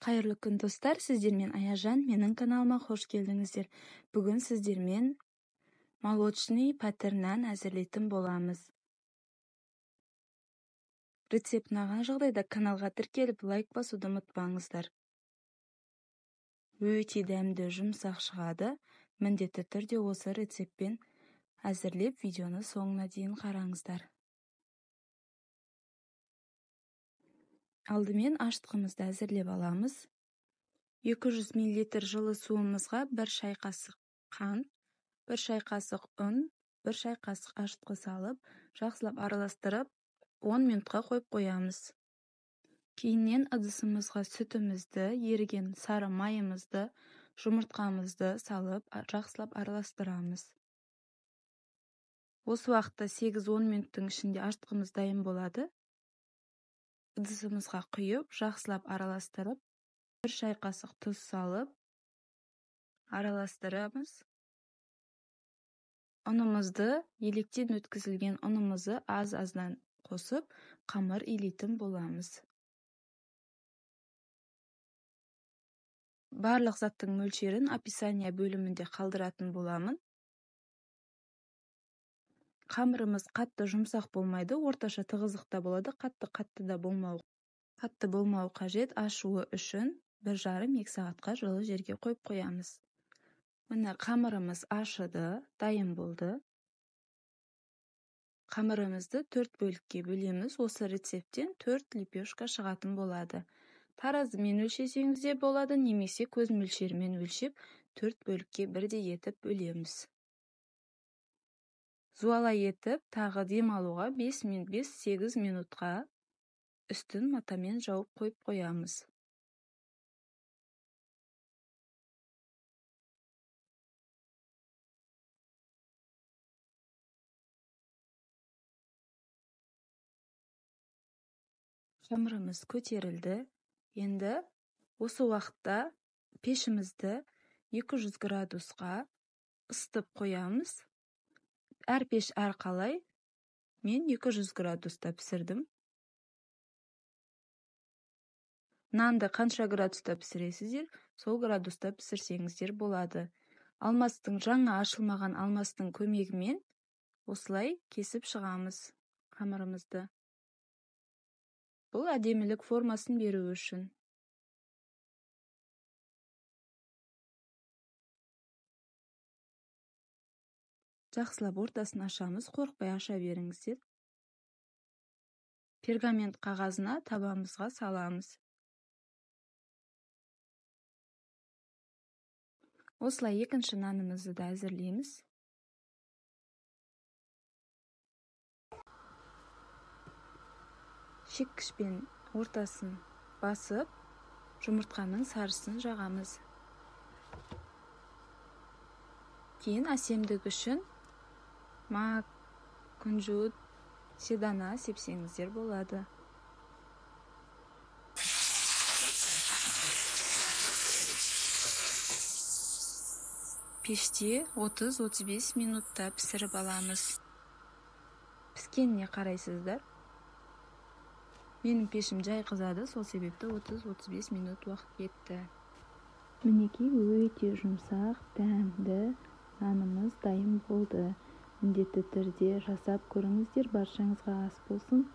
Қайырлы күн достар, сіздермен Аяжан, менің каналыма хош келдіңіздер. Бүгін сіздермен молочный пәтірнан әзірлейтін боламыз. Рецепт ұнаған жағдайда каналға тіркеліп лайк басуды ұмытпаңыздар. Өте дәмді, жұмсақ шығады. Міндетті түрде осы рецептпен әзірлеп видеоны соңына дейін қараңыздар. Алдымен аштығымызды әзірлеп аламыз. 200 мл жылы суымызға 1 шай қасық қант, 1 шай қасық ұн, 1 шай қасық ашытқы салып, жақсылап араластырып, 10 минутқа қойып қоямыз. Кейіннен ыдысымызға сүтімізді, еріген сары майымызды, жұмыртқамызды салып, жақсылап араластырамыз. Осы уақытта 8-10 минуттың ішінде аштығымыз дайын болады. Ыдысымызға құйып, жақсылап араластырып, 1 шай қасық тұз салып, араластырамыз. Ұнымызды, електен өткізілген ұнымызды аз-аздан қосып, қамыр илейтін боламыз. Барлық заттың мөлшерін описание бөлімінде қалдыратын боламын. Қамырымыз қатты жұмсақ болмайды, орташа тығыздықта болады, қатты болмау қажет. Ашуы үшін 1,5-2 сағатқа жылы жерге қойып қоямыз. Міне қамырымыз ашыды, дайын болды. Қамырымызды 4 бөлікке бөлеміз. Осы рецепттен 4 лепешка шығатын болады. Таразымен өлшесеңіз де болады, немесе көз мөлшерімен өлшеп 4 бөлікке бірдей етіп бөлеміз. Зуалай етіп, тағы демалуға 5-8 минутқа үстін матамен жауып қойып қоямыз. Қамырымыз көтерілді. Енді осы уақытта пешімізді 200 градусқа ысытып қоямыз. Әр пеш әрқалай. Мен 200 градуста пісірдім. Нанды қанша градуста пісіресіздер, сол градуста пісірсеңіздер болады. Жаңа ашылмаған алмастың көмегімен осылай кесіп шығамыз қамырымызды. Бұл әдемілік формасын беру үшін. Жақсылап ортасын ашамыз, қорықпай аша беріңіздер. Пергамент қағазына табамызға саламыз. Осылай екінші нанымызды да әзірлейміз. Шеккішпен ортасын басып, жұмыртқаның сарысын жағамыз. Кейін әсемдік үшін мак, күнжіт, седана сепсеңіздер болады. Пеште 30-35 минутта пісіріп аламыз. Піскеніне қарайсыздар. Менің пешім жай қызады, сол себепті 30-35 минут уақыт кетті. Мінекей өте жұмсақ, дәмді нанымыз дайын болды. Міндетті түрде жасап көріңіздер, баршаңызға ас болсын.